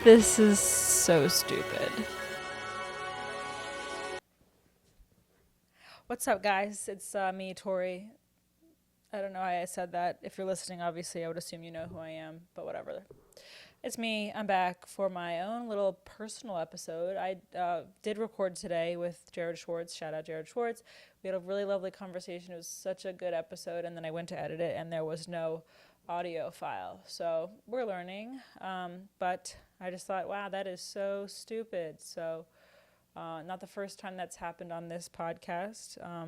This is so stupid. What's up, guys? It's me, Torey. I don't know why I said that. If you're listening, obviously, I would assume you know who I am, but whatever. It's me. I'm back for my own little personal episode. I did record today with Jared Schwartz. Shout out Jared Schwartz. We had a really lovely conversation. It was such a good episode, and then I went to edit it, and there was no audio file. So we're learning, but I just thought, wow, that is so stupid. So not the first time that's happened on this podcast. I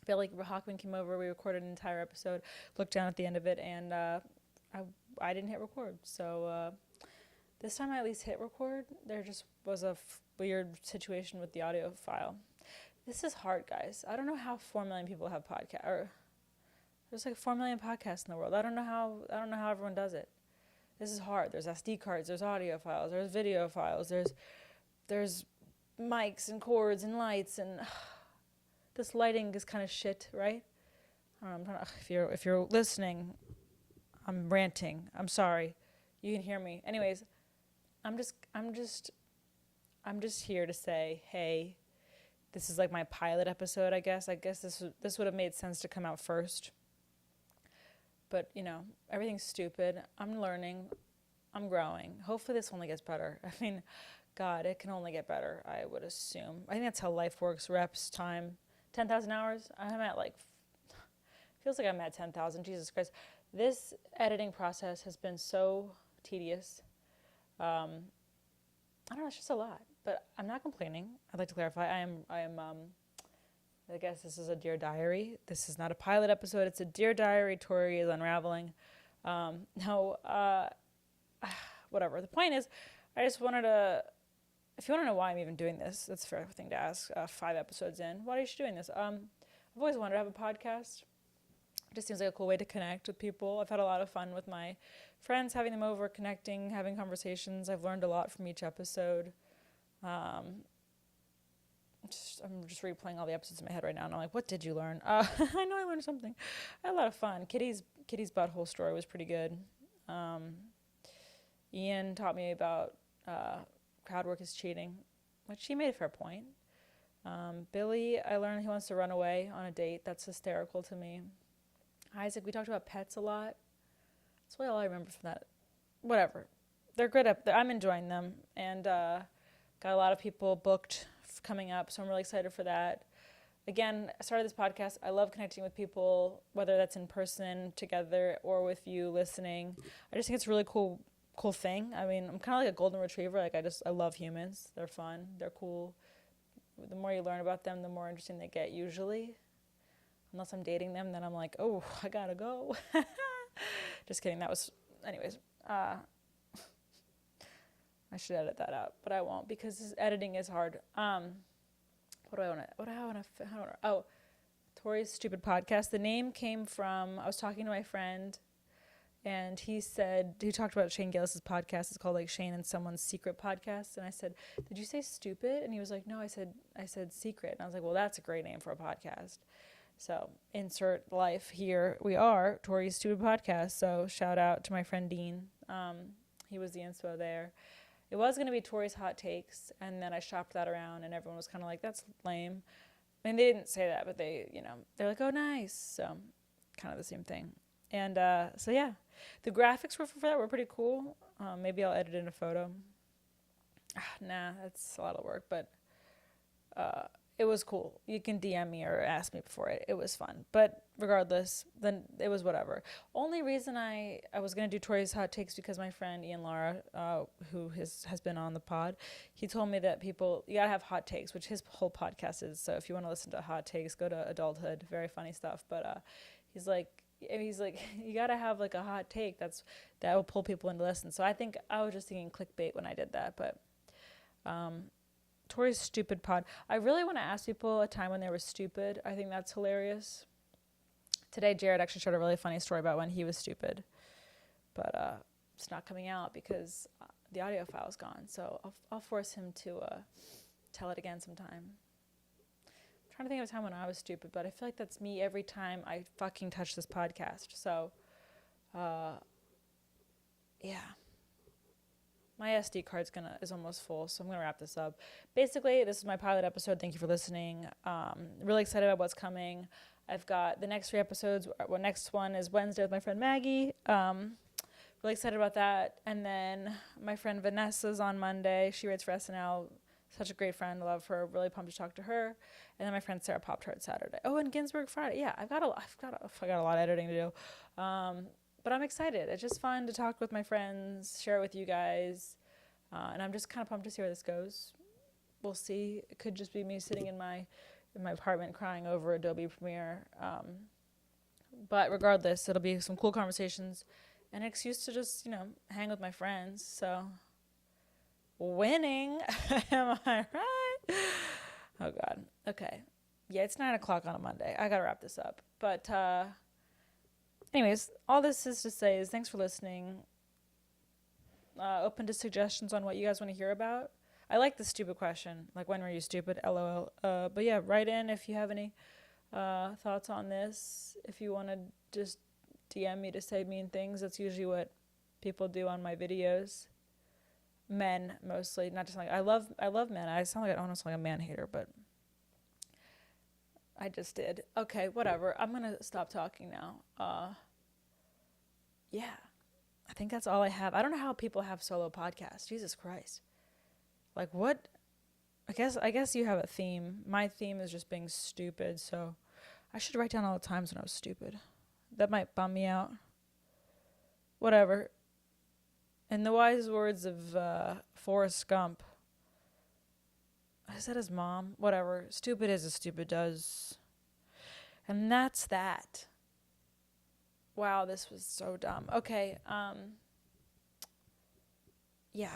feel like Hawkman came over, we recorded an entire episode, looked down at the end of it, and I didn't hit record. So this time I at least hit record. There just was a weird situation with the audio file. This is hard, guys. I don't know how 4 million people have podcasts, or there's like 4 million podcasts in the world. I don't know how everyone does it. This is hard. There's SD cards, there's audio files, there's video files, there's mics and cords and lights, and this lighting is kind of shit, right? If you're listening, I'm ranting. I'm sorry. You can hear me. Anyways, I'm just here to say, hey, this is like my pilot episode, I guess. I guess this would have made sense to come out first. But, everything's stupid. I'm learning. I'm growing. Hopefully this only gets better. I mean, God, it can only get better, I would assume. I think that's how life works. Reps, time, 10,000 hours. I'm at feels like I'm at 10,000. Jesus Christ. This editing process has been so tedious. I don't know, it's just a lot. But I'm not complaining. I'd like to clarify. I guess this is a Dear Diary. This is not a pilot episode. It's a Dear Diary. Torey is unraveling. Whatever. The point is, I just wanted to, if you want to know why I'm even doing this, that's a fair thing to ask 5 episodes in. Why are you doing this? I've always wanted to have a podcast. It just seems like a cool way to connect with people. I've had a lot of fun with my friends, having them over, connecting, having conversations. I've learned a lot from each episode. I'm just replaying all the episodes in my head right now, and I'm like, what did you learn? I know I learned something. I had a lot of fun. Kitty's butthole story was pretty good. Ian taught me about crowd work is cheating, which he made a fair point. Billy, I learned he wants to run away on a date. That's hysterical to me. Isaac, we talked about pets a lot. That's really all I remember from that. Whatever. They're good I'm enjoying them, and got a lot of people booked coming up, so I'm really excited for that. Again, I started this podcast. I love connecting with people, whether that's in person, together, or with you listening. I just think it's a really cool thing. I mean, I'm kind of like a golden retriever. I love humans. They're fun. They're cool. The more you learn about them, the more interesting they get usually. Unless I'm dating them, then I'm like, oh, I gotta go. Just kidding. Anyways. I should edit that out, but I won't because editing is hard. Torey's Stupid Podcast. The name came from, I was talking to my friend, and he talked about Shane Gillis's podcast. It's called like Shane and Someone's Secret Podcast. And I said, did you say stupid? And he was like, no, I said secret. And I was like, well, that's a great name for a podcast. So insert life here. We are Torey's Stupid Podcast. So shout out to my friend Dean. He was the inspo there. It was going to be Torey's Hot Takes, and then I shopped that around, and everyone was kind of like, that's lame. I mean, they didn't say that, but they're like, oh, nice. So kind of the same thing. And so, yeah, the graphics for that were pretty cool. Maybe I'll edit in a photo. Nah, that's a lot of work, but it was cool. You can DM me or ask me before it. It was fun. But regardless, then it was whatever. Only reason I was going to do Torey's Hot Takes because my friend Ian Lara, who has been on the pod, he told me that you got to have hot takes, which his whole podcast is. So if you want to listen to hot takes, go to Adulthood. Very funny stuff. But he's like, you got to have like a hot take that will pull people in to listen. So I think I was just thinking clickbait when I did that. But Torey's Stupid Pod. I really want to ask people a time when they were stupid. I think that's hilarious. Today, Jared actually shared a really funny story about when he was stupid. But it's not coming out because the audio file is gone. So I'll force him to tell it again sometime. I'm trying to think of a time when I was stupid, but I feel like that's me every time I fucking touch this podcast. So, yeah. My SD card's is almost full, so I'm gonna wrap this up. Basically, this is my pilot episode. Thank you for listening. Really excited about what's coming. I've got the next 3 episodes. Well, next one is Wednesday with my friend Maggie. Really excited about that. And then my friend Vanessa's on Monday. She writes for SNL. Such a great friend. I love her. Really pumped to talk to her. And then my friend Sarah Pop-Tart Saturday. Oh, and Ginsburg Friday. Yeah, I got a lot of editing to do. But I'm excited. It's just fun to talk with my friends, share it with you guys. And I'm just kind of pumped to see where this goes. We'll see. It could just be me sitting in my apartment crying over Adobe Premiere. But regardless, it'll be some cool conversations and an excuse to just, hang with my friends. So, winning. Am I right? Oh, God. Okay. Yeah, it's 9 o'clock on a Monday. I got to wrap this up. But anyways, all this is to say is thanks for listening. Open to suggestions on what you guys want to hear about. I like the stupid question, like when were you stupid, LOL. But yeah, write in if you have any thoughts on this. If you want to just DM me to say mean things, that's usually what people do on my videos. Men mostly, not just like I love men. I sound like almost like a man hater, but I just did. Okay, whatever. I'm gonna stop talking now. Yeah, I think that's all I have. I don't know how people have solo podcasts. Jesus Christ. Like what? I guess you have a theme. My theme is just being stupid, so I should write down all the times when I was stupid. That might bum me out. Whatever. In the wise words of Forrest Gump, I said his mom, whatever, stupid is as stupid does. And that's that. Wow, this was so dumb. Okay, yeah.